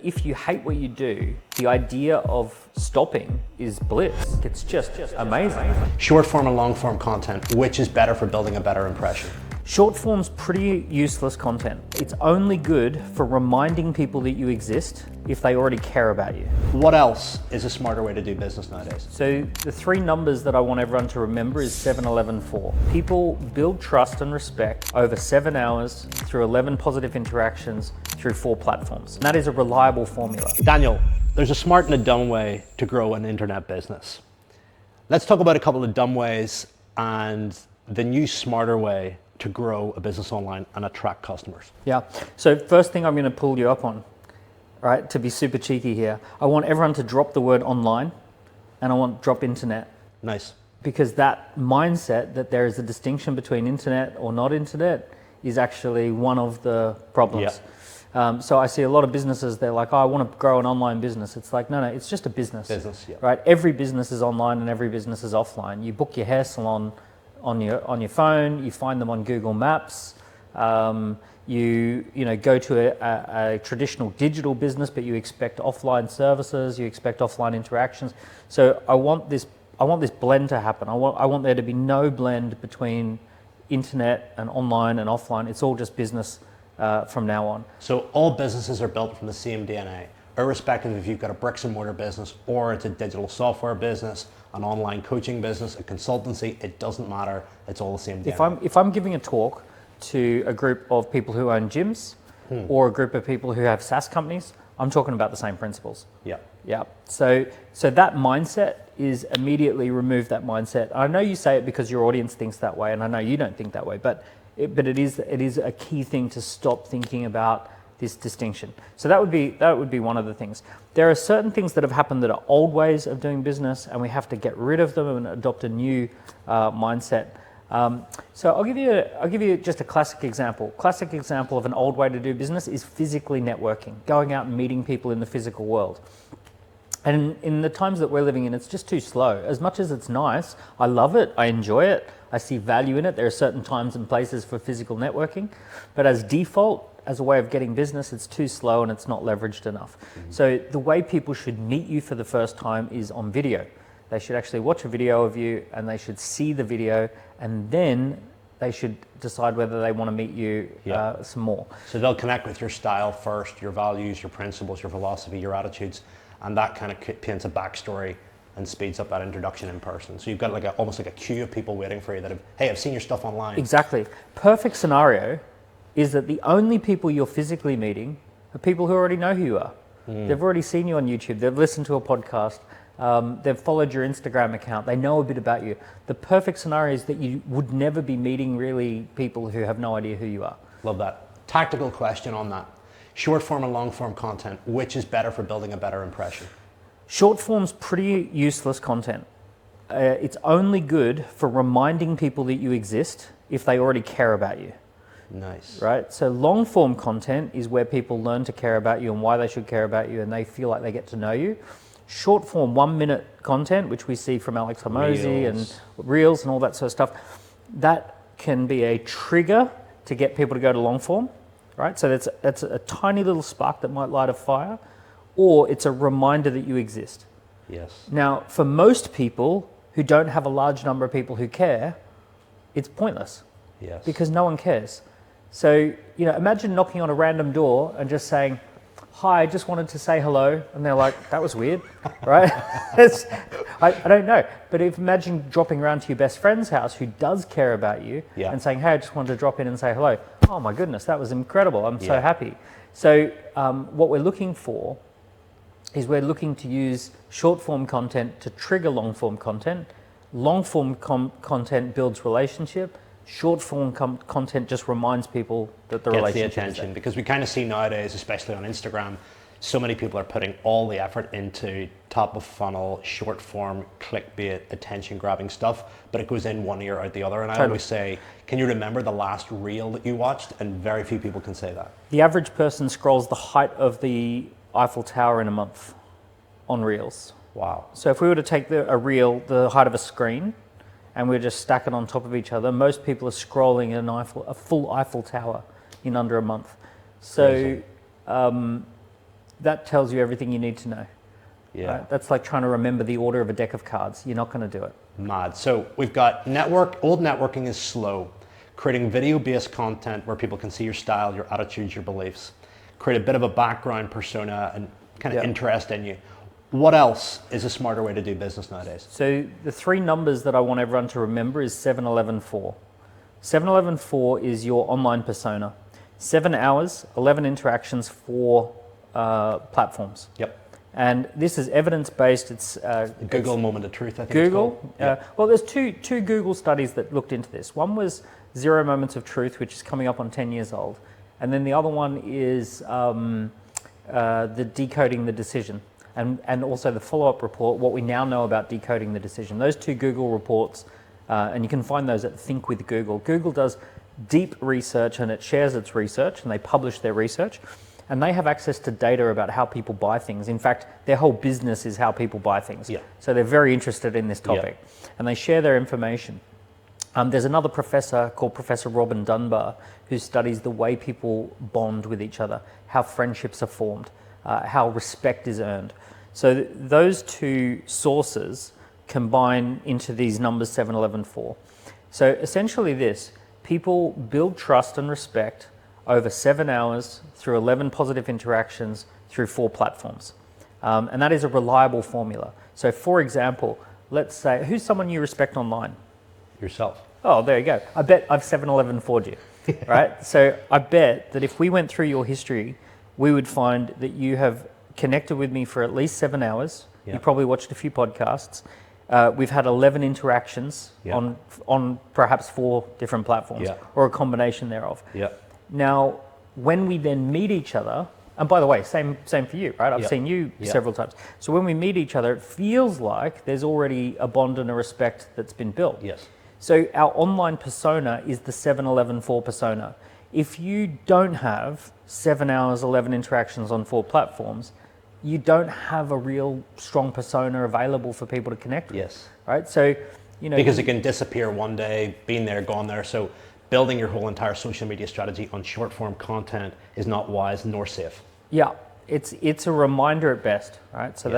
If you hate what you do, the idea of stopping is bliss. It's just amazing. Short form and long form content, which is better for building a better impression? Short form's pretty useless content. It's only good for reminding people that you exist if they already care about you. What else is a smarter way to do business nowadays? So the three numbers that I want everyone to remember is 7, 11, 4. People build trust and respect over 7 hours through 11 positive interactions through 4 platforms. And that is a reliable formula. Daniel, there's a smart and a dumb way to grow an internet business. Let's talk about a couple of dumb ways and the new smarter way to grow a business online and attract customers. Yeah, so first thing I'm gonna pull you up on, right, to be super cheeky here, I want everyone to drop the word online and I want drop internet. Nice. Because that mindset that there is a distinction between internet or not internet is actually one of the problems. Yeah. So I see a lot of businesses, they're like, oh, I want to grow an online business. It's like, no, it's just a business. Yeah. Right? Every business is online and every business is offline. You book your hair salon on your phone, you find them on Google Maps, you go to a traditional digital business, but you expect offline services, you expect offline interactions. So I want this blend to happen. I want there to be no blend between internet and online and offline. It's all just business from now on. So all businesses are built from the same DNA, irrespective if you've got a bricks and mortar business or it's a digital software business, an online coaching business, a consultancy, it doesn't matter. It's all the same DNA. If I'm giving a talk to a group of people who own gyms or a group of people who have SaaS companies, I'm talking about the same principles. Yeah. Yeah. So that mindset is immediately remove that mindset. I know you say it because your audience thinks that way, and I know you don't think that way, but it is a key thing to stop thinking about this distinction. So that would be one of the things. There are certain things that have happened that are old ways of doing business, and we have to get rid of them and adopt a new mindset. So I'll give you just a classic example. Classic example of an old way to do business is physically networking, going out and meeting people in the physical world. And in the times that we're living in, it's just too slow. As much as it's nice, I love it, I enjoy it, I see value in it. There are certain times and places for physical networking, but as default, as a way of getting business, it's too slow and it's not leveraged enough. So the way people should meet you for the first time is on video. They should actually watch a video of you and they should see the video, and then they should decide whether they want to meet you some more. So they'll connect with your style first, your values, your principles, your philosophy, your attitudes, and that kind of paints a backstory and speeds up that introduction in person. So you've got almost like a queue of people waiting for you that have, hey, I've seen your stuff online. Exactly. Perfect scenario is that the only people you're physically meeting are people who already know who you are. They've already seen you on YouTube, they've listened to a podcast, they've followed your Instagram account, they know a bit about you. The perfect scenario is that you would never be meeting really people who have no idea who you are. Love that. Tactical question on that. Short form and long form content, which is better for building a better impression? Short form's pretty useless content. It's only good for reminding people that you exist if they already care about you. Nice. Right? So long form content is where people learn to care about you and why they should care about you, and they feel like they get to know you. Short form 1-minute content, which we see from Alex Hormozi and Reels and all that sort of stuff, that can be a trigger to get people to go to long form, right? So that's a tiny little spark that might light a fire, or it's a reminder that you exist. Yes. Now, for most people who don't have a large number of people who care, it's pointless. Yes. Because no one cares. So, imagine knocking on a random door and just saying, hi, I just wanted to say hello. And they're like, that was weird, right? I don't know. But imagine dropping around to your best friend's house who does care about you and saying, hey, I just wanted to drop in and say hello. Oh my goodness, that was incredible. I'm so happy. So what we're looking for is we're looking to use short form content to trigger long form content. Long form content builds relationship. Short form content just reminds people that the relationship gets the attention, because we kind of see nowadays, especially on Instagram, so many people are putting all the effort into top of funnel, short form, clickbait, attention grabbing stuff, but it goes in one ear out the other. And I always say, can you remember the last reel that you watched? And very few people can say that. The average person scrolls the height of the Eiffel Tower in a month on Reels. Wow. So if we were to take a reel, the height of a screen, and we're just stacking on top of each other, most people are scrolling a full Eiffel Tower in under a month. So that tells you everything you need to know. Yeah. Right? That's like trying to remember the order of a deck of cards. You're not going to do it. Mad. So we've got old networking is slow. Creating video-based content where people can see your style, your attitudes, your beliefs. Create a bit of a background persona and kind of interest in you. What else is a smarter way to do business nowadays? So the three numbers that I want everyone to remember is 7-11-4. 7-11-4 is your online persona. 7 hours, 11 interactions, 4 platforms. Yep. And this is evidence-based. It's Google moment of truth, I think Google. it's called. Well, there's two Google studies that looked into this. One was 0 Moments of Truth, which is coming up on 10 years old. And then the other one is the Decoding the Decision. And also the follow-up report, what we now know about decoding the decision. Those 2 Google reports, and you can find those at Think with Google. Google does deep research and it shares its research and they publish their research. And they have access to data about how people buy things. In fact, their whole business is how people buy things. Yeah. So they're very interested in this topic. Yeah. And they share their information. There's another professor called Professor Robin Dunbar who studies the way people bond with each other, how friendships are formed, how respect is earned. So those 2 sources combine into these numbers 7-11-4. So essentially this, people build trust and respect over 7 hours through 11 positive interactions through 4 platforms. And that is a reliable formula. So for example, let's say, who's someone you respect online? Yourself. Oh, there you go. I bet I've 7-11-4'd you, right? So I bet that if we went through your history, we would find that you have connected with me for at least 7 hours. Yeah. You probably watched a few podcasts. We've had 11 interactions on perhaps 4 different platforms or a combination thereof. Yeah. Now, when we then meet each other, and by the way, same for you, right? I've seen you several times. So when we meet each other, it feels like there's already a bond and a respect that's been built. Yes. So our online persona is the 7-11-4 persona. If you don't have 7 hours, 11 interactions on 4 platforms, you don't have a real strong persona available for people to connect with. Yes. Right? So, you know, because it can disappear one day, been there, gone there. So building your whole entire social media strategy on short form content is not wise nor safe. Yeah, it's a reminder at best, right? So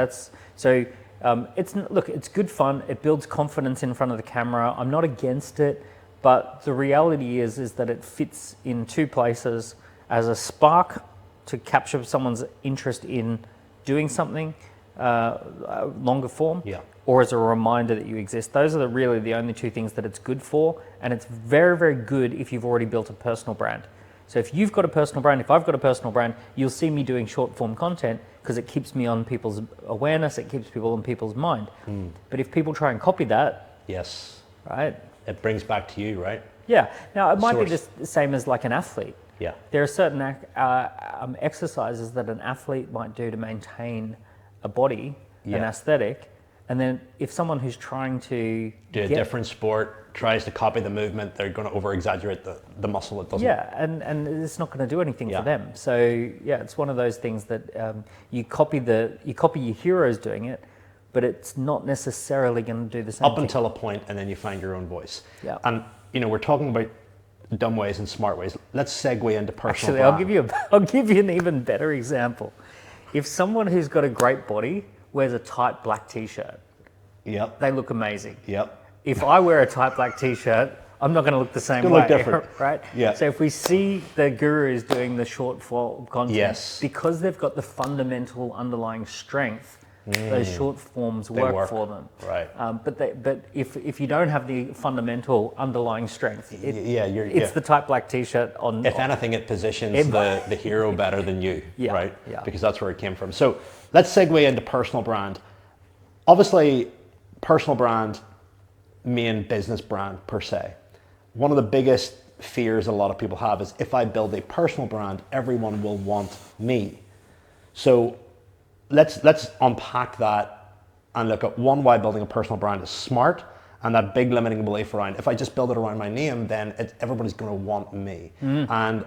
it's good fun. It builds confidence in front of the camera. I'm not against it, but the reality is that it fits in 2 places as a spark to capture someone's interest in doing something longer form, or as a reminder that you exist. Those are really the only 2 things that it's good for, and it's very, very good if you've already built a personal brand. So if you've got a personal brand, if I've got a personal brand, you'll see me doing short form content because it keeps me on people's awareness, it keeps people on people's mind. But if people try and copy that, right? It brings back to you, right? Yeah. Now, it might be the same as like an athlete. Yeah. There are certain exercises that an athlete might do to maintain a body, an aesthetic, and then if someone who's trying to do a different sport tries to copy the movement, they're going to over-exaggerate the muscle that doesn't. Yeah, and it's not going to do anything for them. So yeah, it's one of those things that you copy your heroes doing it, but it's not necessarily going to do the same up thing. until a point, and then you find your own voice. Yeah. And we're talking about dumb ways and smart ways. Let's segue into personal. Actually, I'll give you an even better example. If someone who's got a great body wears a tight black t-shirt, they look amazing. If I wear a tight black t-shirt, I'm not going to look the same way. Look different, right? Yeah. So if we see the gurus doing the short form content, because they've got the fundamental underlying strength, those short forms work for them. Right. But if you don't have the fundamental underlying strength, it's the tight black t-shirt on. If anything, it positions the hero better than you, right? Yeah. Because that's where it came from. So let's segue into personal brand. Obviously, personal brand, main business brand per se. One of the biggest fears a lot of people have is if I build a personal brand, everyone will want me. So let's unpack that and look at why building a personal brand is smart, and that big limiting belief around if I just build it around my name, then everybody's going to want me. And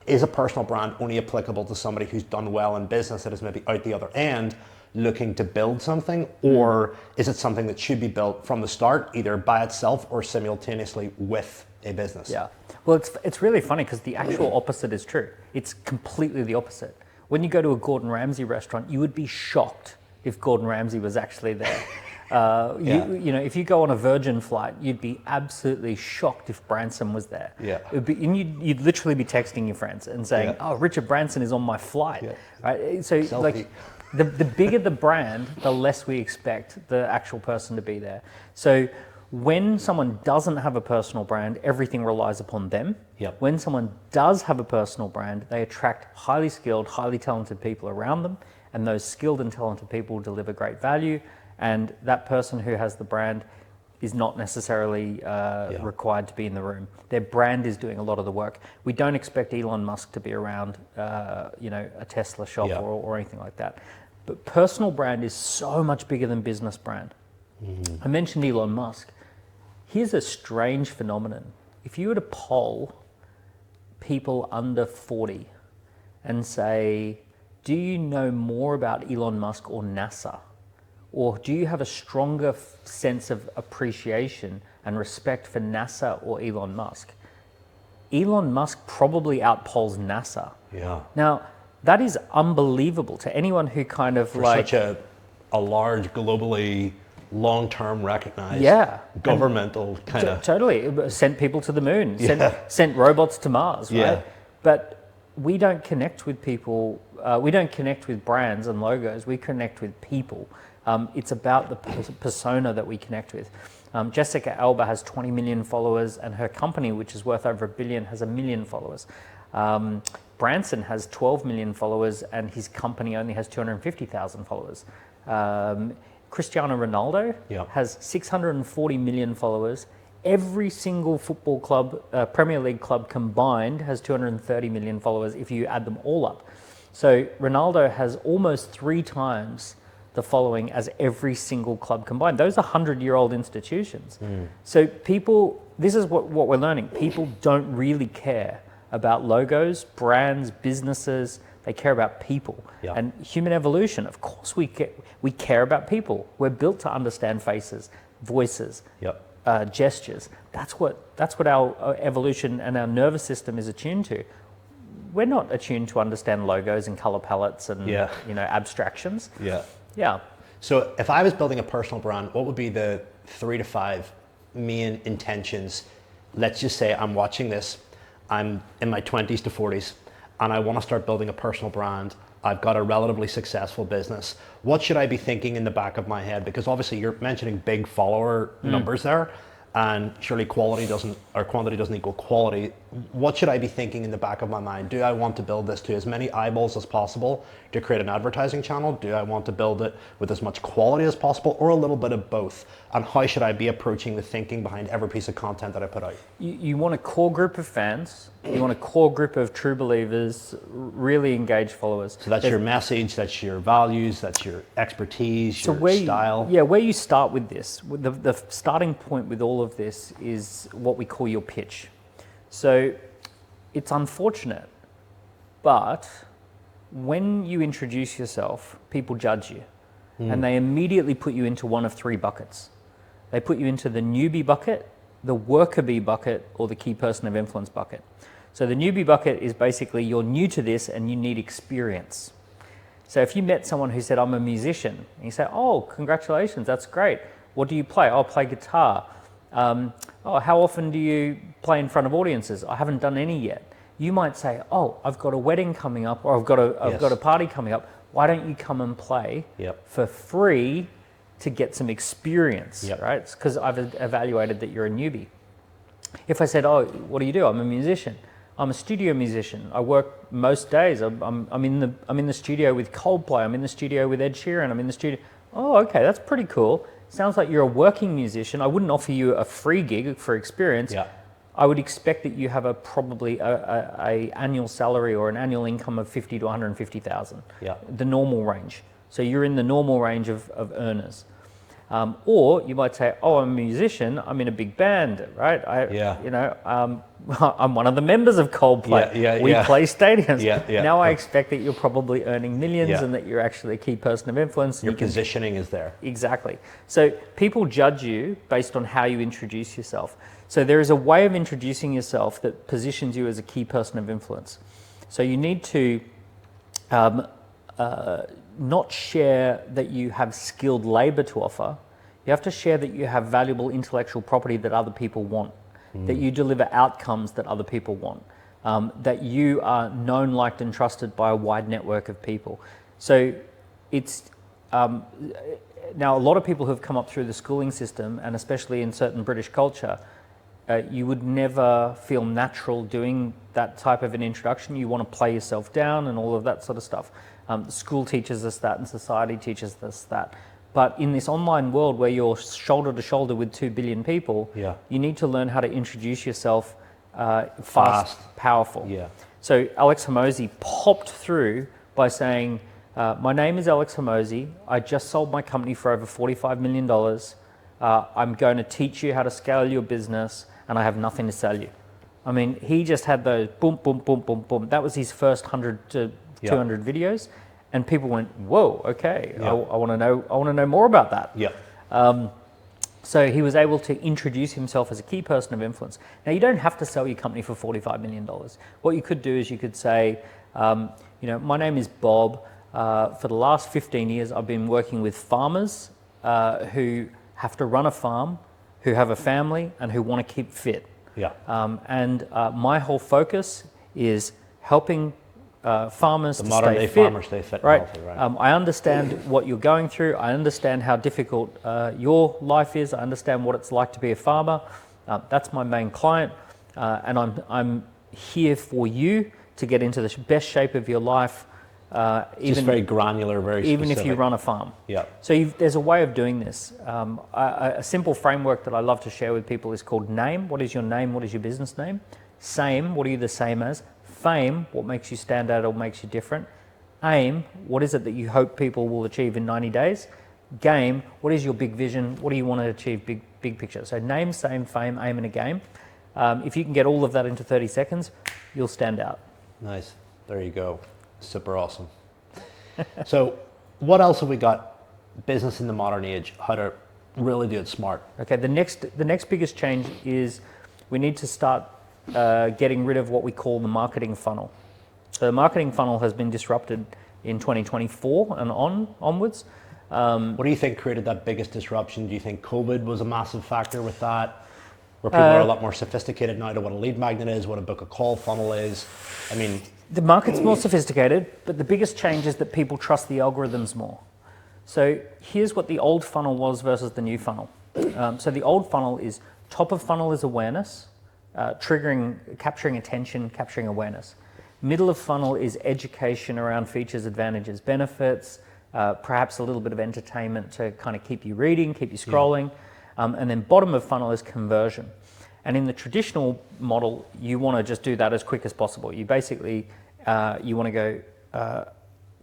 is a personal brand only applicable to somebody who's done well in business that is maybe out the other end looking to build something, or is it something that should be built from the start, either by itself or simultaneously with a business? Yeah. Well, it's really funny because the actual opposite is true. It's completely the opposite. When you go to a Gordon Ramsay restaurant, you would be shocked if Gordon Ramsay was actually there. You know, if you go on a Virgin flight, you'd be absolutely shocked if Branson was there. Yeah. And you'd literally be texting your friends and saying, "Oh, Richard Branson is on my flight." Yeah. Right? So Selfie. like, the bigger the brand, the less we expect the actual person to be there. So when someone doesn't have a personal brand, everything relies upon them. Yep. When someone does have a personal brand, they attract highly skilled, highly talented people around them, and those skilled and talented people deliver great value. And that person who has the brand is not necessarily required to be in the room. Their brand is doing a lot of the work. We don't expect Elon Musk to be around, you know, a Tesla shop or anything like that. But personal brand is so much bigger than business brand. Mm-hmm. I mentioned Elon Musk. Here's a strange phenomenon. If you were to poll people under 40 and say, do you know more about Elon Musk or NASA? Or do you have a stronger sense of appreciation and respect for NASA or Elon Musk? Elon Musk probably outpolls NASA. Yeah. Now, that is unbelievable to anyone who kind of For like... such a large, globally, long-term recognized governmental kind of... Totally. Sent people to the moon. Sent robots to Mars, right? Yeah. But we don't connect with people. We don't connect with brands and logos. We connect with people. It's about the persona that we connect with. Jessica Alba has 20 million followers, and her company, which is worth over $1 billion, has 1 million followers. Branson has 12 million followers, and his company only has 250,000 followers. Cristiano Ronaldo has 640 million followers. Every single football club, Premier League club combined, has 230 million followers if you add them all up. So Ronaldo has almost 3 times the following as every single club combined. Those are 100-year-old institutions. So people, this is what we're learning. People don't really care about logos, brands, businesses. They care about people. And human evolution, of course we care about people. We're built to understand faces, voices, gestures. That's what our evolution and our nervous system is attuned to. We're not attuned to understand logos and color palettes and you know, abstractions. So if I was building a personal brand, what would be the 3 to 5 main intentions? Let's just say I'm watching this, I'm in my 20s to 40s, and I want to start building a personal brand. I've got a relatively successful business. What should I be thinking in the back of my head? Because obviously you're mentioning big follower numbers there, and surely quantity doesn't equal quality. What should I be thinking in the back of my mind? Do I want to build this to as many eyeballs as possible to create an advertising channel? Do I want to build it with as much quality as possible, or a little bit of both? And how should I be approaching the thinking behind every piece of content that I put out? You want a core group of fans. You want a core group of true believers, really engaged followers. So that's your message, that's your values, that's your expertise, your style. Where you start with this, the starting point with all of this is what we call your pitch. So it's unfortunate, but when you introduce yourself, people judge you, and they immediately put you into one of 3 buckets. They put you into the newbie bucket, the worker bee bucket, or the key person of influence bucket. So the newbie bucket is basically you're new to this and you need experience. So if you met someone who said, I'm a musician, and you say, oh, congratulations, that's great. What do you play? I'll play guitar. Oh, how often do you play in front of audiences? I haven't done any yet. You might say, oh, I've got a wedding coming up, or I've got a party coming up. Why don't you come and play for free to get some experience, right? It's because I've evaluated that you're a newbie. If I said, oh, what do you do? I'm a musician. I'm a studio musician. I work most days. I'm in the studio with Coldplay. I'm in the studio with Ed Sheeran. I'm in the studio. Oh, okay, that's pretty cool. Sounds like you're a working musician. I wouldn't offer you a free gig for experience. I would expect that you have probably a annual salary or an annual income of 50 to 150,000. The normal range. So you're in the normal range of earners. Or you might say, oh, I'm a musician, I'm in a big band, right? I'm one of the members of Coldplay. We play stadiums. Now I expect that you're probably earning millions and that you're actually a key person of influence. Your positioning is there. Exactly. So people judge you based on how you introduce yourself. So there is a way of introducing yourself that positions you as a key person of influence. So you need to not share that you have skilled labor to offer. You have to share that you have valuable intellectual property that other people want, that you deliver outcomes that other people want, that you are known, liked, and trusted by a wide network of people. So it's now a lot of people who have come up through the schooling system, and especially in certain British culture, you would never feel natural doing that type of an introduction. You want to play yourself down and all of that sort of stuff. School teaches us that, and society teaches us that. But in this online world where you're shoulder to shoulder with 2 billion people, you need to learn how to introduce yourself fast, powerful. Yeah. So Alex Hormozi popped through by saying, my name is Alex Hormozi. I just sold my company for over $45 million. I'm going to teach you how to scale your business, and I have nothing to sell you. I mean, he just had those boom, boom, boom, boom, boom. That was his first 100 to 200 videos. And people went, whoa, okay, I want to know more about that. Yeah. So he was able to introduce himself as a key person of influence. Now, you don't have to sell your company for $45 million. What you could do is you could say, my name is Bob. For the last 15 years, I've been working with farmers who have to run a farm, who have a family, and who want to keep fit. Yeah. My whole focus is helping farmers to stay fit. Modern day farmers stay fit and healthy, right? I understand what you're going through. I understand how difficult your life is. I understand what it's like to be a farmer. That's my main client, and I'm here for you to get into the best shape of your life. Just very granular, very specific. Even if you run a farm. Yeah. So there's a way of doing this. A simple framework that I love to share with people is called NAME. What is your name? What is your business name? SAME. What are you the same as? Fame. What makes you stand out or makes you different? AIM. What is it that you hope people will achieve in 90 days? Game. What is your big vision? What do you want to achieve? Big picture. So name, SAME, fame, aim, and a game. If you can get all of that into 30 seconds, you'll stand out. Nice. There you go. Super awesome. So what else have we got? Business in the modern age, how to really do it smart. Okay, the next biggest change is we need to start getting rid of what we call the marketing funnel. So the marketing funnel has been disrupted in 2024 and onwards. What do you think created that biggest disruption? Do you think COVID was a massive factor with that? Where people are a lot more sophisticated now to what a lead magnet is, what a book a call funnel is. I mean, the market's more sophisticated, but the biggest change is that people trust the algorithms more. So here's what the old funnel was versus the new funnel. So the old funnel is top of funnel is awareness, capturing attention, capturing awareness. Middle of funnel is education around features, advantages, benefits, perhaps a little bit of entertainment to kind of keep you reading, keep you scrolling. And then bottom of funnel is conversion. And in the traditional model, you want to just do that as quick as possible. You basically, you want to go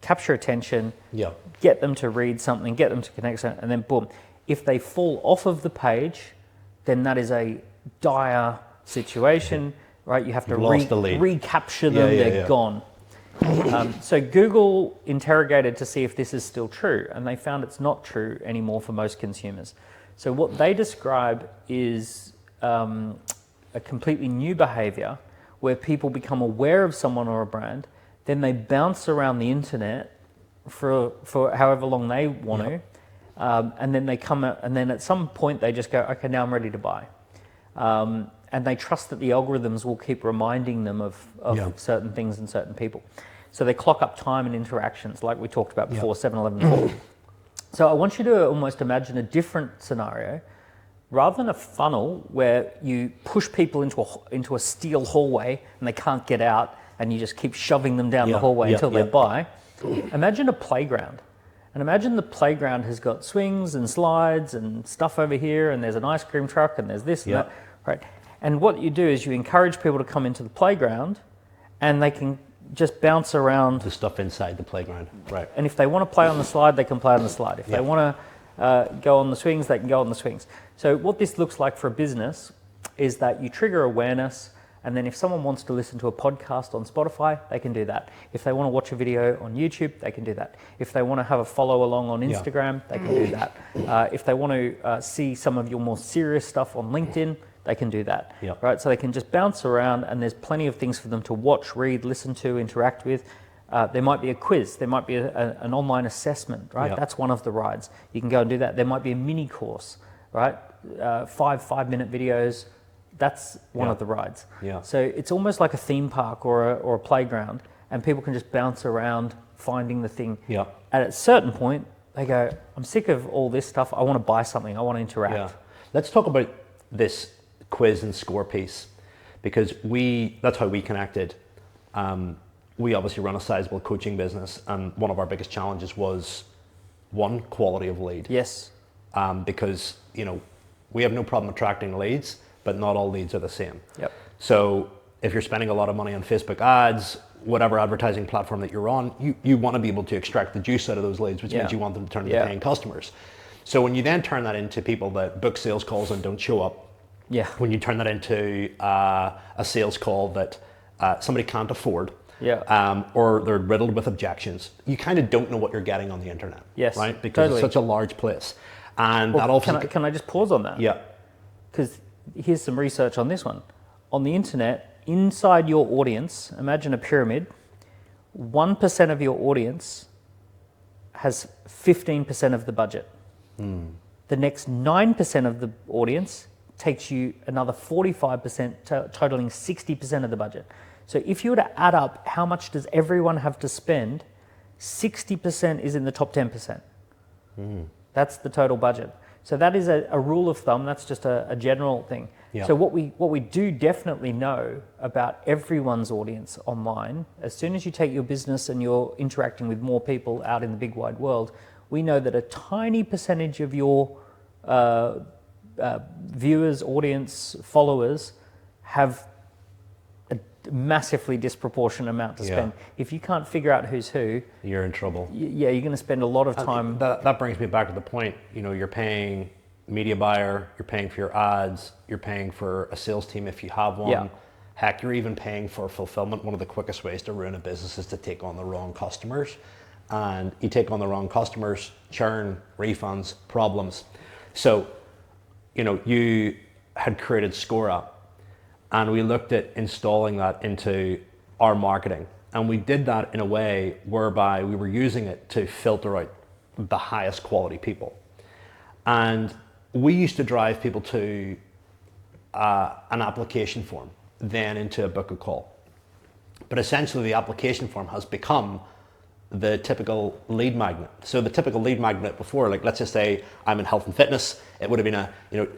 capture attention, get them to read something, get them to connect something, and then boom. If they fall off of the page, then that is a dire situation, right? You have to recapture them, they're gone. So Google interrogated to see if this is still true, and they found it's not true anymore for most consumers. So what they describe is a completely new behavior where people become aware of someone or a brand, then they bounce around the internet for however long they want to, and then they come out, and then at some point they just go, okay, now I'm ready to buy. And they trust that the algorithms will keep reminding them of certain things and certain people. So they clock up time and interactions like we talked about before, 7-Eleven. So I want you to almost imagine a different scenario. Rather than a funnel where you push people into a steel hallway and they can't get out and you just keep shoving them down the hallway until they buy, imagine a playground. And imagine the playground has got swings and slides and stuff over here, and there's an ice cream truck and there's this and that. Right? And what you do is you encourage people to come into the playground and they can just bounce around. The stuff inside the playground, right. And if they want to play on the slide, they can play on the slide. If they want to go on the swings, they can go on the swings. So what this looks like for a business is that you trigger awareness, and then if someone wants to listen to a podcast on Spotify, they can do that. If they want to watch a video on YouTube, they can do that. If they want to have a follow along on Instagram, they can do that. If they want to see some of your more serious stuff on LinkedIn, they can do that. Right? So they can just bounce around, and there's plenty of things for them to watch, read, listen to, interact with. There might be a quiz. There might be an online assessment, right? Yep. That's one of the rides. You can go and do that. There might be a mini course, right? 5-minute videos. That's one of the rides. Yeah. So it's almost like a theme park or a playground, and people can just bounce around finding the thing. Yeah. At a certain point, they go, I'm sick of all this stuff. I want to buy something. I want to interact. Yeah. Let's talk about this quiz and score piece, because that's how we connected. We obviously run a sizable coaching business, and one of our biggest challenges was, one, quality of lead. Yes. Because, we have no problem attracting leads, but not all leads are the same. Yep. So if you're spending a lot of money on Facebook ads, whatever advertising platform that you're on, you want to be able to extract the juice out of those leads, which means you want them to turn into paying customers. So when you then turn that into people that book sales calls and don't show up, when you turn that into a sales call that somebody can't afford, or they're riddled with objections, you kind of don't know what you're getting on the internet, right? Because it's such a large place. And that also... Can I just pause on that? Yeah. Because here's some research on this one. On the internet, inside your audience, imagine a pyramid, 1% of your audience has 15% of the budget. The next 9% of the audience takes you another 45%, totaling 60% of the budget. So if you were to add up how much does everyone have to spend, 60% is in the top 10%. That's the total budget. So that is a rule of thumb. That's just a general thing. Yeah. So what we do definitely know about everyone's audience online, as soon as you take your business and you're interacting with more people out in the big wide world, we know that a tiny percentage of your viewers, audience, followers have a massively disproportionate amount to spend. If you can't figure out who's who, you're in trouble. You're going to spend a lot of time. That brings me back to the point, you're paying media buyer, you're paying for your ads, you're paying for a sales team if you have one. Heck, you're even paying for fulfillment. One of the quickest ways to ruin a business is to take on the wrong customers. And you take on the wrong customers, churn, refunds, problems. So, you had created Scora, and we looked at installing that into our marketing. And we did that in a way whereby we were using it to filter out the highest quality people. And we used to drive people to an application form, then into a book a call. But essentially the application form has become the typical lead magnet. So the typical lead magnet before, like let's just say I'm in health and fitness, it would have been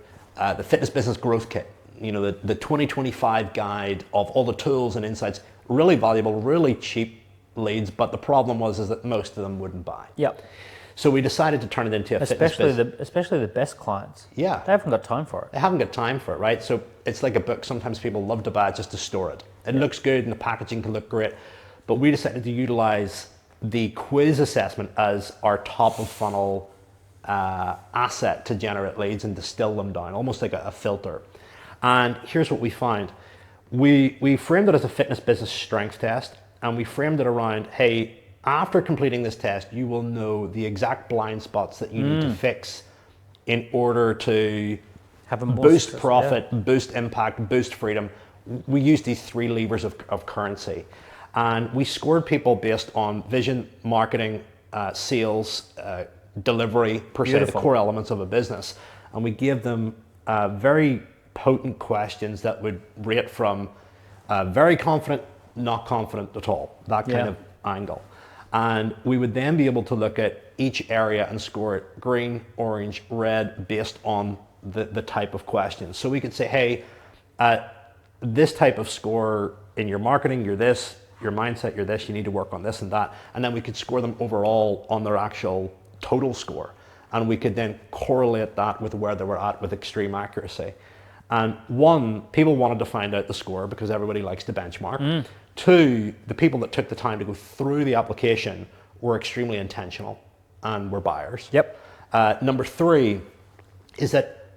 the fitness business growth kit, the 2025 guide of all the tools and insights, really valuable, really cheap leads. But the problem is that most of them wouldn't buy. So we decided to turn it into a fitness business. Especially the best clients. They haven't got time for it. They haven't got time for it, right? So it's like a book. Sometimes people love to buy it just to store it. It looks good and the packaging can look great. But we decided to utilize the quiz assessment as our top of funnel asset to generate leads and distill them down, almost like a filter. And here's what we found. We framed it as a fitness business strength test, and we framed it around, hey, after completing this test, you will know the exact blind spots that you need to fix in order to have a more boost profit, boost impact, boost freedom. We use these three levers of currency. And we scored people based on vision, marketing, sales, delivery, per se, the core elements of a business. And we gave them very potent questions that would rate from very confident, not confident at all, that kind of angle. And we would then be able to look at each area and score it green, orange, red, based on the type of questions. So we could say, hey, this type of score in your marketing, you're this, your mindset, you're this, you need to work on this and that. And then we could score them overall on their actual total score. And we could then correlate that with where they were at with extreme accuracy. And one, people wanted to find out the score because everybody likes to benchmark. Two, the people that took the time to go through the application were extremely intentional and were buyers. Number three is that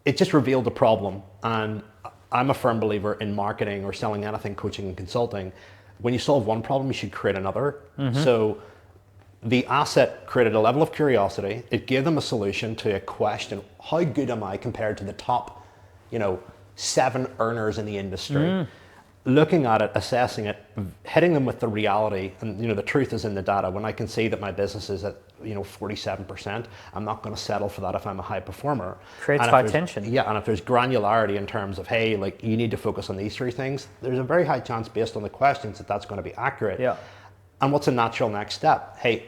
it just revealed a problem. And I'm a firm believer in marketing or selling anything, coaching and consulting. When you solve one problem, you should create another. So the asset created a level of curiosity. It gave them a solution to a question: how good am I compared to the top, 7 earners in the industry? looking at it, assessing it, hitting them with the reality, and the truth is in the data. When I can see that my business is at 47%, I'm not going to settle for that if I'm a high performer. Creates high tension. Yeah, and if there's granularity in terms of, hey, like you need to focus on these three things, there's a very high chance based on the questions that that's going to be accurate. Yeah. And what's a natural next step? Hey,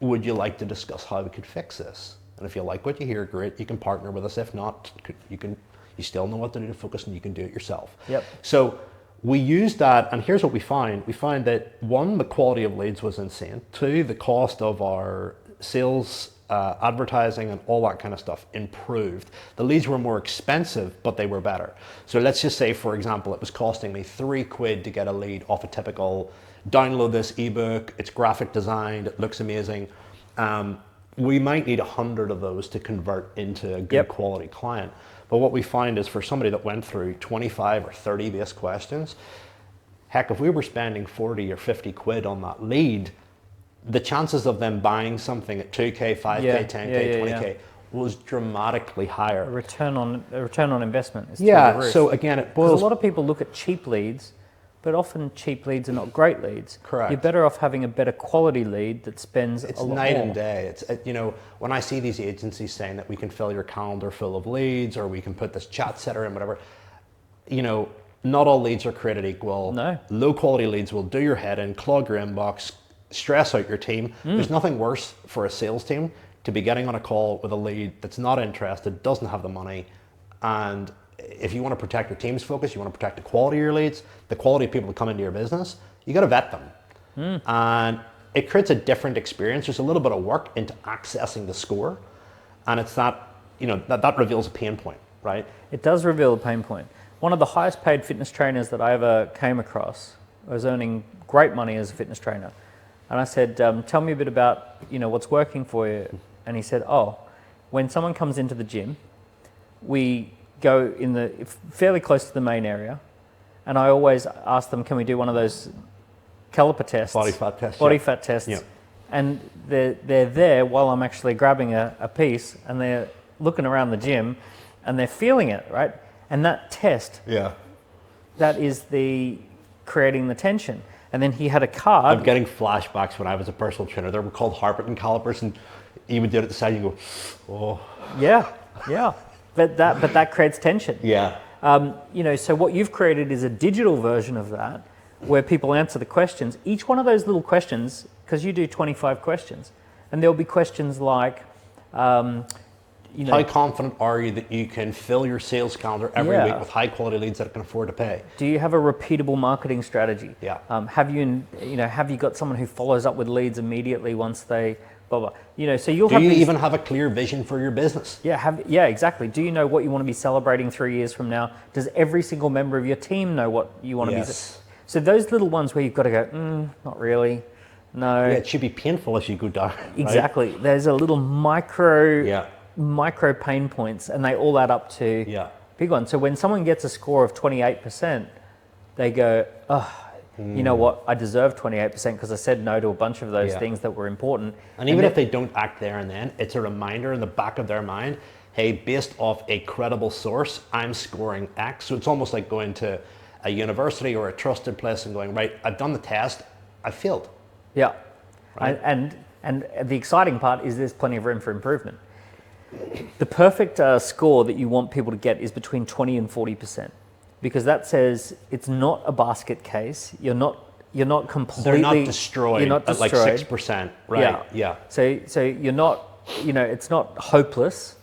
would you like to discuss how we could fix this? And if you like what you hear, great, you can partner with us. If not, you still know what to do to focus and you can do it yourself. Yep. So we used that, and here's what we find. We find that one, the quality of leads was insane. Two, the cost of our sales, advertising and all that kind of stuff improved. The leads were more expensive, but they were better. So let's just say, for example, it was costing me £3 to get a lead off a typical, download this ebook, it's graphic designed, it looks amazing. We might need 100 of those to convert into a good quality client. But what we find is for somebody that went through 25 or 30 base questions, heck, if we were spending 40 or 50 quid on that lead, the chances of them buying something at 2K, 5K, 10K, 20K was dramatically higher. A return on investment is through the roof. So again, it boils. A lot of people look at cheap leads, but often cheap leads are not great leads. Correct. You're better off having a better quality lead that spends a lot more. It's night and day. It's when I see these agencies saying that we can fill your calendar full of leads, or we can put this chat setter in, whatever. Not all leads are created equal. No. Low quality leads will do your head in, clog your inbox, stress out your team. There's nothing worse for a sales team to be getting on a call with a lead that's not interested, doesn't have the money, and if you want to protect your team's focus, you want to protect the quality of your leads, the quality of people that come into your business, you got to vet them. And it creates a different experience. There's a little bit of work into accessing the score, and it's that reveals a pain point, right? It does reveal a pain point. One of the highest paid fitness trainers that I ever came across was earning great money as a fitness trainer. And I said, tell me a bit about, what's working for you. And he said, when someone comes into the gym, we go fairly close to the main area. And I always ask them, can we do one of those caliper tests? Body fat tests. Fat tests. Yeah. And they're there while I'm actually grabbing a piece, and they're looking around the gym and they're feeling it, right? And that test, that is creating the tension. And then he had a card. I'm getting flashbacks when I was a personal trainer. They were called Harpington calipers, and you would do it at the side and you go, oh. Yeah. But that creates tension. Yeah. So what you've created is a digital version of that, where people answer the questions. Each one of those little questions, because you do 25 questions, and there'll be questions like, how confident are you that you can fill your sales calendar every week with high quality leads that can afford to pay? Do you have a repeatable marketing strategy? Yeah. Have you got someone who follows up with leads immediately once they blah blah? So you'll. Do you even have a clear vision for your business? Yeah, exactly. Do you know what you want to be celebrating 3 years from now? Does every single member of your team know what you want to be? So those little ones where you've got to go, not really. No. Yeah, it should be painful as you go down. Exactly. Right? There's a little micro pain points, and they all add up to big ones. So when someone gets a score of 28%, they go, you know what, I deserve 28% because I said no to a bunch of those things that were important. And even if they don't act there and then, it's a reminder in the back of their mind, hey, based off a credible source, I'm scoring X. So it's almost like going to a university or a trusted place and going, right, I've done the test, I failed. Yeah. Right? And the exciting part is there's plenty of room for improvement. The perfect score that you want people to get is between 20 and 40%, because that says it's not a basket case. You're not completely. They're not destroyed. You're not destroyed. At like 6%, right? Yeah. So you're not. It's not hopeless.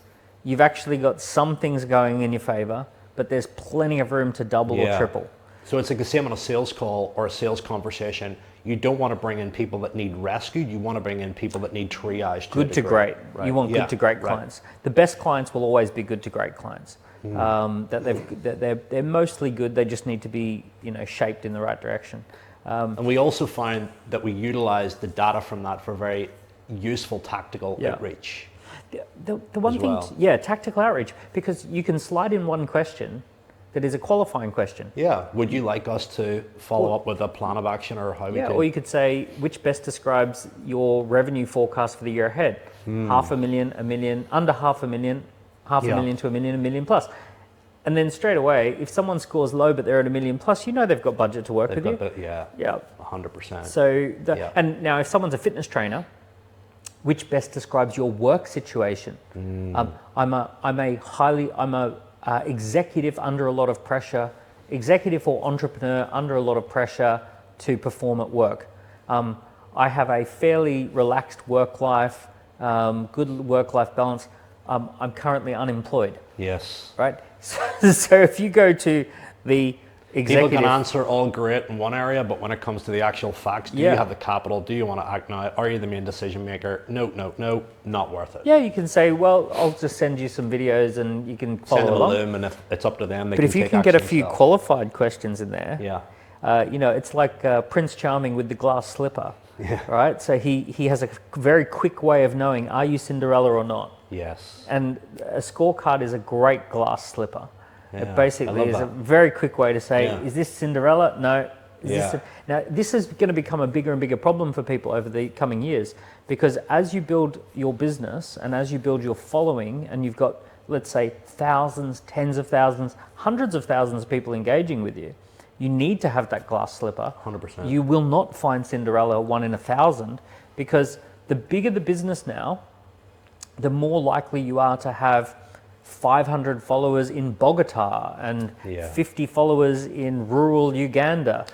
You've actually got some things going in your favor, but there's plenty of room to double or triple. So it's like the same on a sales call or a sales conversation. You don't want to bring in people that need rescued. You want to bring in people that need triage. Good to great. Right. You want good to great clients. The best clients will always be good to great clients. They're mostly good. They just need to be shaped in the right direction. And we also find that we utilize the data from that for very useful tactical outreach. The one thing, tactical outreach, because you can slide in one question that is a qualifying question. Yeah. Would you like us to follow up with a plan of action, or how we can? Or you could say, which best describes your revenue forecast for the year ahead? $500,000, $1 million, under $500,000, $500,000 to $1 million, $1 million plus. And then straight away, if someone scores low but they're at $1 million plus, you know they've got budget to work with you. Yeah. Yeah. 100%. So, and now if someone's a fitness trainer, which best describes your work situation? I'm a executive under a lot of pressure, executive or entrepreneur under a lot of pressure to perform at work. I have a fairly relaxed work life, good work-life balance. I'm currently unemployed. Yes. Right? So if you go to the executive... People can answer all great in one area, but when it comes to the actual facts, do you have the capital? Do you want to act now? Are you the main decision maker? No, not worth it. Yeah, you can say, well, I'll just send you some videos and you can follow Send them along. a loom, and if it's up to them, they but can if you take can get a action few themselves. qualified questions in there, Yeah. it's like Prince Charming with the glass slipper, Yeah. right? So he has a very quick way of knowing, are you Cinderella or not? Yes. And a scorecard is a great glass slipper. Yeah, It basically is that. a very quick way to say, Yeah. is this Cinderella? No. Yeah. Now, this is going to become a bigger and bigger problem for people over the coming years, because as you build your business and as you build your following, and you've got, let's say, thousands, tens of thousands, hundreds of thousands of people engaging with you, you need to have that glass slipper. 100%. You will not find Cinderella 1 in 1,000, because the bigger the business now, the more likely you are to have 500 followers in Bogota and 50 followers in rural Uganda.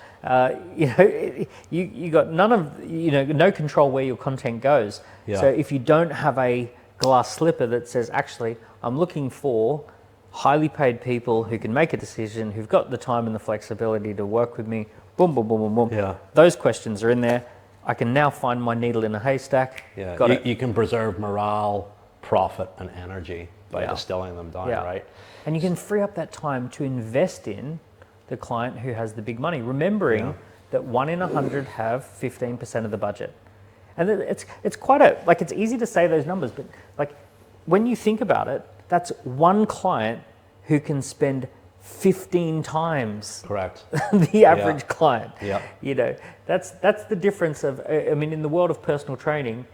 You got no control where your content goes. Yeah. So if you don't have a glass slipper that says, actually, I'm looking for highly paid people who can make a decision, who've got the time and the flexibility to work with me, boom, boom, boom, boom, boom. Yeah. Those questions are in there. I can now find my needle in a haystack. Yeah. Got it. You can preserve morale, profit, and energy by distilling them down, right? And you can free up that time to invest in the client who has the big money, remembering that 1 in 100 have 15% of the budget. And it's quite it's easy to say those numbers, but like when you think about it, that's one client who can spend 15 times Correct. the average client. Yeah. That's the difference of, in the world of personal training,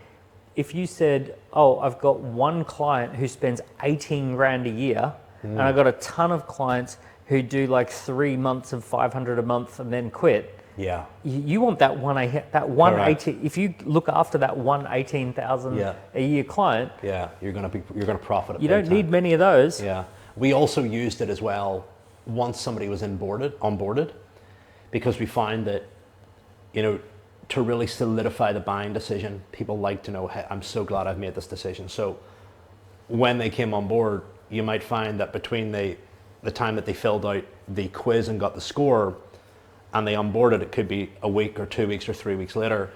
if you said, oh, I've got one client who spends 18 grand a year, and I've got a ton of clients who do like 3 months of 500 a month and then quit. Yeah. You want that one 18. If you look after that 18,000 a year client, you're gonna profit. You don't need many of those. Yeah. We also used it as well once somebody was onboarded, because we find that, to really solidify the buying decision, people like to know, hey, I'm so glad I've made this decision. So when they came on board, you might find that between the time that they filled out the quiz and got the score and they onboarded, it could be a week or 2 weeks or 3 weeks later.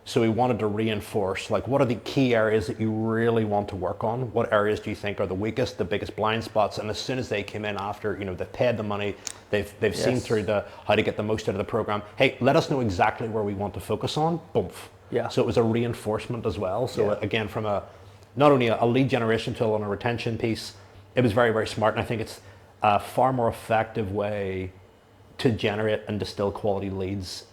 So we wanted to reinforce, like, what are the key areas that you really want to work on? What areas do you think are the weakest, the biggest blind spots? And as soon as they came in after, they've paid the money, they've seen through how to get the most out of the program. Hey, let us know exactly where we want to focus on. Boom. Yeah. So it was a reinforcement as well. So again, from not only a lead generation tool and a retention piece, it was very, very smart. And I think it's a far more effective way to generate and distill quality leads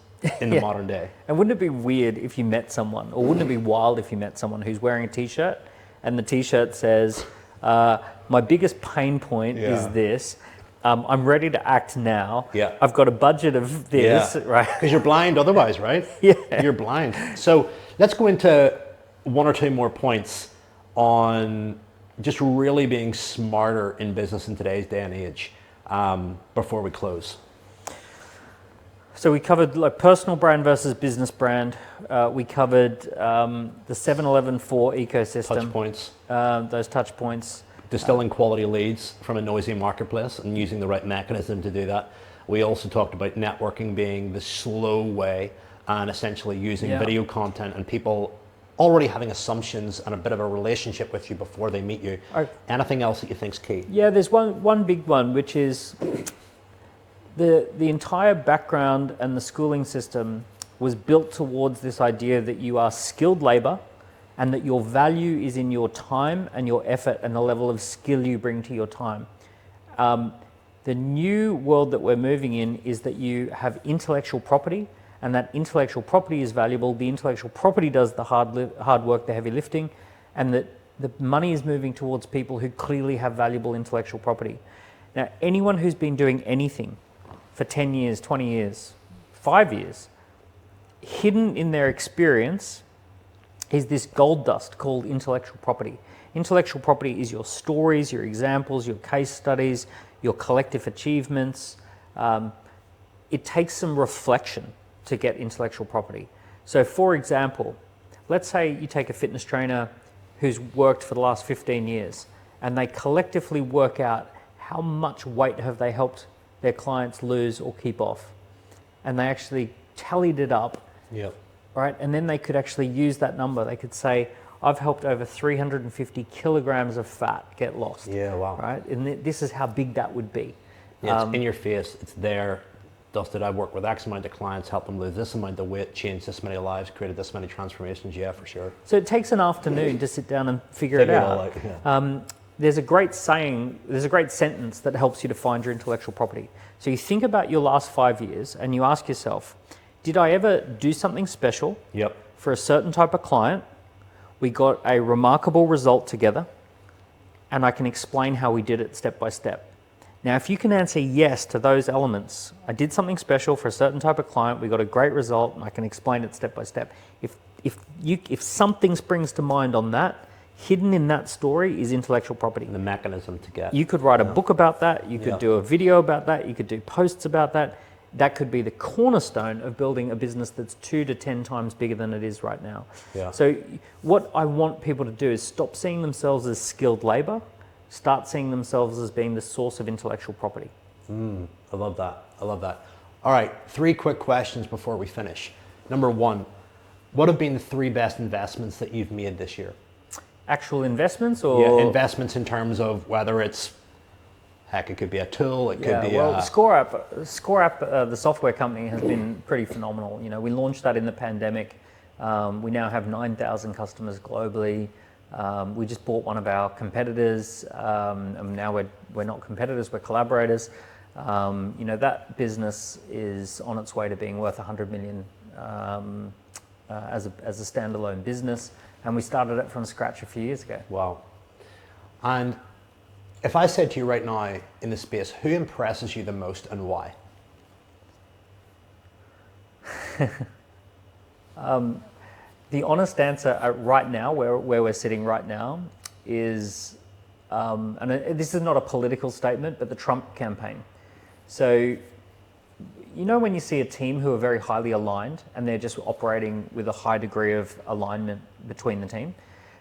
in the modern day. And wouldn't it be weird if you met someone, or wouldn't it be wild if you met someone who's wearing a t-shirt and the t-shirt says, my biggest pain point is this, I'm ready to act now, I've got a budget of this, right? Because you're blind otherwise, right? You're blind. So let's go into 1 or 2 more points on just really being smarter in business in today's day and age before we close. So we covered like personal brand versus business brand. We covered the 7-Eleven 4 ecosystem. Touch points. Those touch points. Distilling quality leads from a noisy marketplace and using the right mechanism to do that. We also talked about networking being the slow way, and essentially using video content and people already having assumptions and a bit of a relationship with you before they meet you. Anything else that you think's key? Yeah, there's one big one, which is the entire background and the schooling system was built towards this idea that you are skilled labor and that your value is in your time and your effort and the level of skill you bring to your time. The new world that we're moving in is that you have intellectual property, and that intellectual property is valuable. The intellectual property does the hard work, the heavy lifting, and that the money is moving towards people who clearly have valuable intellectual property. Now, anyone who's been doing anything for 10 years, 20 years, 5 years, hidden in their experience is this gold dust called intellectual property. Intellectual property is your stories, your examples, your case studies, your collective achievements. It takes some reflection to get intellectual property. So for example, let's say you take a fitness trainer who's worked for the last 15 years and they collectively work out how much weight have they helped their clients lose or keep off. And they actually tallied it up, Yep. right? And then they could actually use that number. They could say, I've helped over 350 kilograms of fat get lost. Yeah, wow. Right? And this is how big that would be. Yeah, it's in your face, it's there. Dusted, I've worked with X amount of clients, helped them lose this amount of weight, changed this many lives, created this many transformations. Yeah, for sure. So it takes an afternoon to sit down and figure it all out. out, yeah. There's a great saying, there's a great sentence that helps you to find your intellectual property. So you think about your last 5 years and you ask yourself, did I ever do something special Yep. for a certain type of client? We got a remarkable result together and I can explain how we did it step by step. Now, if you can answer yes to those elements, I did something special for a certain type of client, we got a great result, and I can explain it step by step. If something springs to mind on that, hidden in that story is intellectual property. The mechanism to get. You could write a book about that, you could Yeah. do a video about that, you could do posts about that. That could be the cornerstone of building a business that's 2 to 10 times bigger than it is right now. Yeah. So what I want people to do is stop seeing themselves as skilled labor, start seeing themselves as being the source of intellectual property. I love that. I love that. All right, 3 quick questions before we finish. Number 1, what have been the 3 best investments that you've made this year? Actual investments or? Yeah, investments in terms of whether it's, heck, it could be a tool, it could be well, ScoreApp, the software company, has been pretty phenomenal. You know, we launched that in the pandemic. We now have 9,000 customers globally. We just bought one of our competitors, and now we're not competitors, we're collaborators. You know, that business is on its way to being worth 100 million as a standalone business, and we started it from scratch a few years ago. Wow. And if I said to you right now in the space, who impresses you the most and why? The honest answer right now, where we're sitting right now, is, this is not a political statement, but the Trump campaign. So, you know when you see a team who are very highly aligned and they're just operating with a high degree of alignment between the team?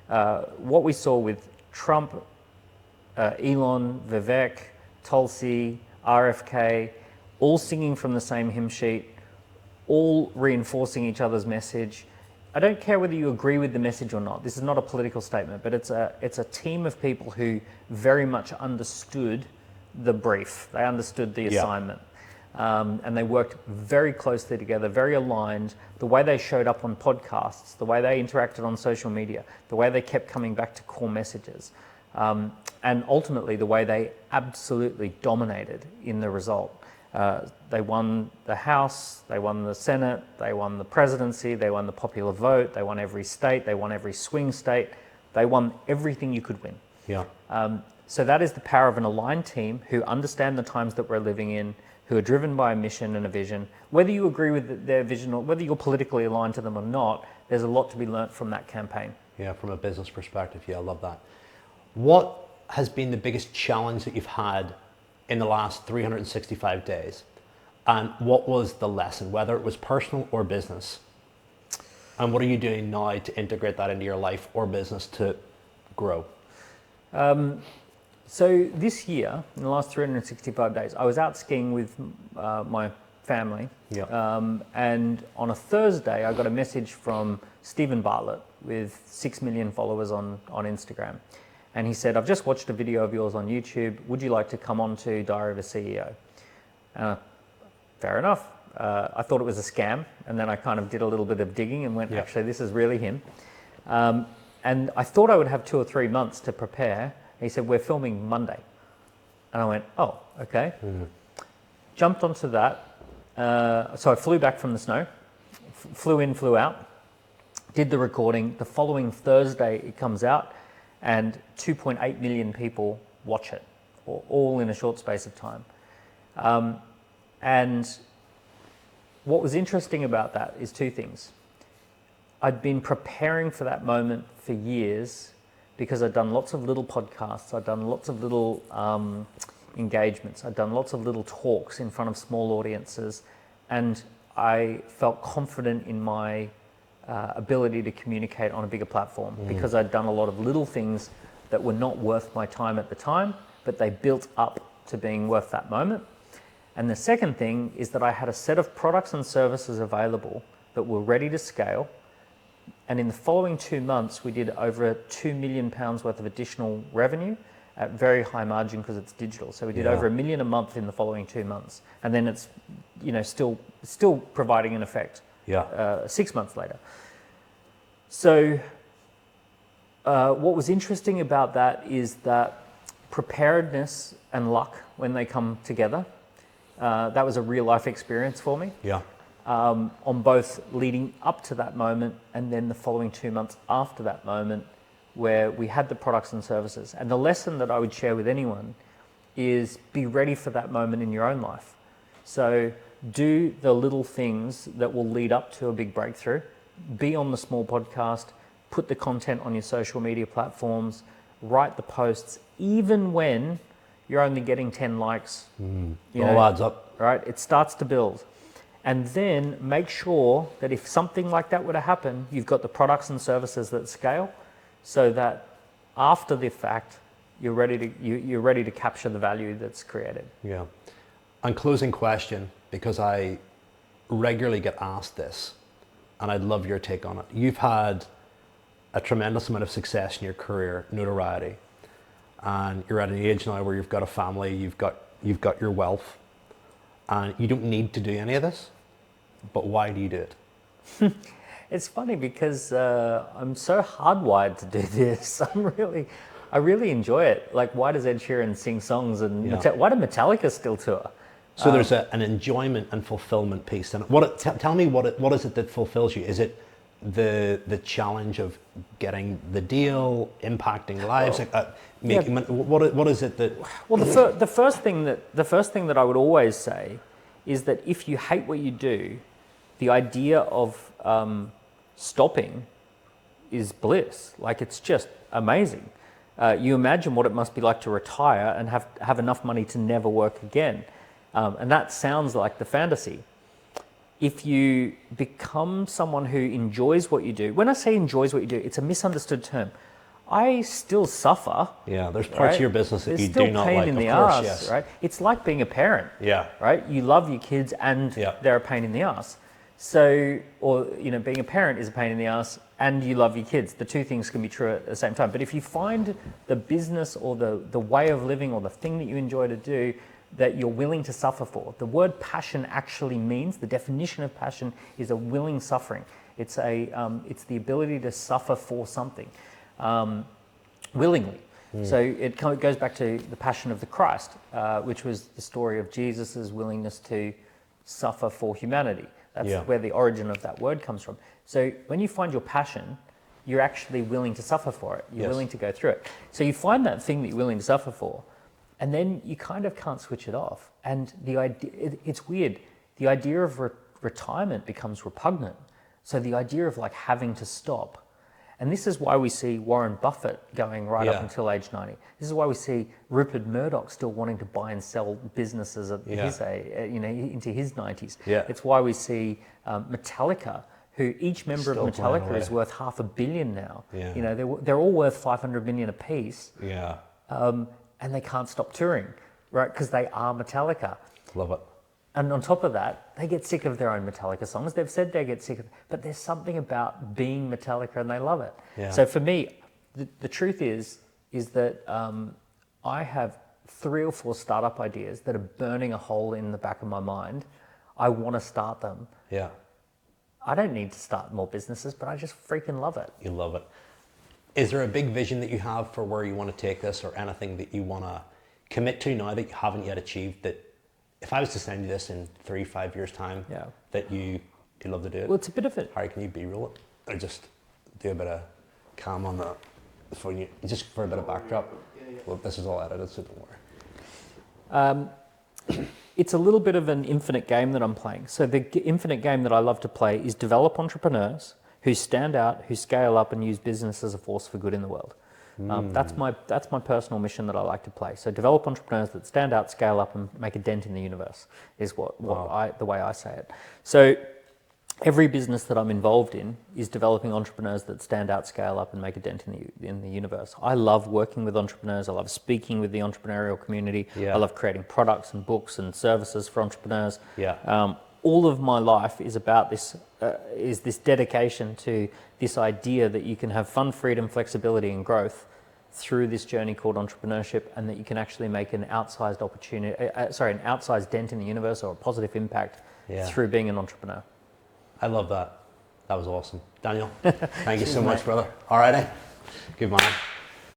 What we saw with Trump, Elon, Vivek, Tulsi, RFK, all singing from the same hymn sheet, all reinforcing each other's message. I don't care whether you agree with the message or not. This is not a political statement, but it's a team of people who very much understood the brief. They understood the assignment. And they worked very closely together, very aligned. The way they showed up on podcasts, the way they interacted on social media, the way they kept coming back to core messages, and ultimately the way they absolutely dominated in the result. They won the House, they won the Senate, they won the presidency, they won the popular vote, they won every state, they won every swing state, they won everything you could win. Yeah. So that is the power of an aligned team who understand the times that we're living in, who are driven by a mission and a vision. Whether you agree with their vision or whether you're politically aligned to them or not, there's a lot to be learnt from that campaign. Yeah, from a business perspective, yeah, I love that. What has been the biggest challenge that you've had in the last 365 days? And what was the lesson, whether it was personal or business? And what are you doing now to integrate that into your life or business to grow? So this year, in the last 365 days, I was out skiing with my family. Yeah. And on a Thursday, I got a message from Stephen Bartlett with 6 million followers on Instagram. And he said, I've just watched a video of yours on YouTube. Would you like to come on to Diary of a CEO? Fair enough. I thought it was a scam. And then I kind of did a little bit of digging and went, actually, this is really him. And I thought I would have 2 or 3 months to prepare. He said, we're filming Monday. And I went, oh, okay. Mm-hmm. Jumped onto that. So I flew back from the snow, flew in, flew out, did the recording. The following Thursday, it comes out, and 2.8 million people watch it all in a short space of time. And what was interesting about that is two things. I'd been preparing for that moment for years because I'd done lots of little podcasts, I'd done lots of little engagements, I'd done lots of little talks in front of small audiences, and I felt confident in my ability to communicate on a bigger platform because I'd done a lot of little things that were not worth my time at the time, but they built up to being worth that moment. And the second thing is that I had a set of products and services available that were ready to scale. And in the following 2 months, we did over £2 million worth of additional revenue at very high margin because it's digital. So we did over $1 million a month in the following 2 months. And then it's, still providing an effect 6 months later. So what was interesting about that is that preparedness and luck, when they come together, that was a real life experience for me. Yeah. On both leading up to that moment and then the following 2 months after that moment, where we had the products and services. And the lesson that I would share with anyone is be ready for that moment in your own life. So do the little things that will lead up to a big breakthrough. Be on the small podcast, put the content on your social media platforms, write the posts, even when you're only getting 10 likes. It all adds up. Right? It starts to build. And then make sure that if something like that were to happen, you've got the products and services that scale, so that after the fact, you're ready to capture the value that's created. Yeah. And closing question, because I regularly get asked this, and I'd love your take on it. You've had a tremendous amount of success in your career, notoriety, and you're at an age now where you've got a family, you've got your wealth, and you don't need to do any of this. But why do you do it? It's funny because I'm so hardwired to do this. I really enjoy it. Like, why does Ed Sheeran sing songs and why do Metallica still tour? So there's an enjoyment and fulfillment piece. And tell me what is it that fulfills you? Is it the challenge of getting the deal, impacting lives, what is it that? Well, the first thing that I would always say is that if you hate what you do, the idea of stopping is bliss. Like, it's just amazing. You imagine what it must be like to retire and have enough money to never work again. And that sounds like the fantasy. If you become someone who enjoys what you do, when I say enjoys what you do, it's a misunderstood term. I still suffer. Yeah, there's parts of your business that you do not like, of course, yes. right? It's like being a parent. Yeah. Right? You love your kids and they're a pain in the ass. So, being a parent is a pain in the ass and you love your kids. The two things can be true at the same time. But if you find the business or the way of living or the thing that you enjoy to do that you're willing to suffer for, the word passion actually means, the definition of passion is a willing suffering. It's the ability to suffer for something willingly. So it goes back to the Passion of the Christ, which was the story of Jesus's willingness to suffer for humanity. That's where the origin of that word comes from. So when you find your passion, you're actually willing to suffer for it. You're willing to go through it. So you find that thing that you're willing to suffer for, and then you kind of can't switch it off. And the idea, it's weird. The idea of retirement becomes repugnant. So the idea of like having to stop. And this is why we see Warren Buffett going right up until age 90. This is why we see Rupert Murdoch still wanting to buy and sell businesses at his age, into his 90s. Yeah. It's why we see Metallica, who each member still of Metallica is worth $500 million now. Yeah. They're all worth 500 million apiece. Yeah. And they can't stop touring, right? Because they are Metallica. Love it. And on top of that, they get sick of their own Metallica songs. They've said they get sick of it, but there's something about being Metallica and they love it. Yeah. So for me, the truth is that I have 3 or 4 startup ideas that are burning a hole in the back of my mind. I want to start them. Yeah. I don't need to start more businesses, but I just freaking love it. You love it. Is there a big vision that you have for where you want to take this, or anything that you want to commit to now that you haven't yet achieved, that if I was to send you this in 3-5 years time, that you'd love to do it? Well, it's a bit of it. Harry, can you B-roll it? Or just do a bit of cam on the phone, just for a bit of backdrop? Well, this is all edited, so don't worry. It's a little bit of an infinite game that I'm playing. So the infinite game that I love to play is develop entrepreneurs who stand out, who scale up and use business as a force for good in the world. That's my personal mission that I like to play. So develop entrepreneurs that stand out, scale up, and make a dent in the universe is the way I say it. So every business that I'm involved in is developing entrepreneurs that stand out, scale up, and make a dent in the universe. I love working with entrepreneurs. I love speaking with the entrepreneurial community. Yeah. I love creating products and books and services for entrepreneurs. Yeah. All of my life is about this, is this dedication to this idea that you can have fun, freedom, flexibility, and growth through this journey called entrepreneurship, and that you can actually make an outsized an outsized dent in the universe or a positive impact through being an entrepreneur. I love that. That was awesome. Daniel, thank you so much, brother. All righty. Good man.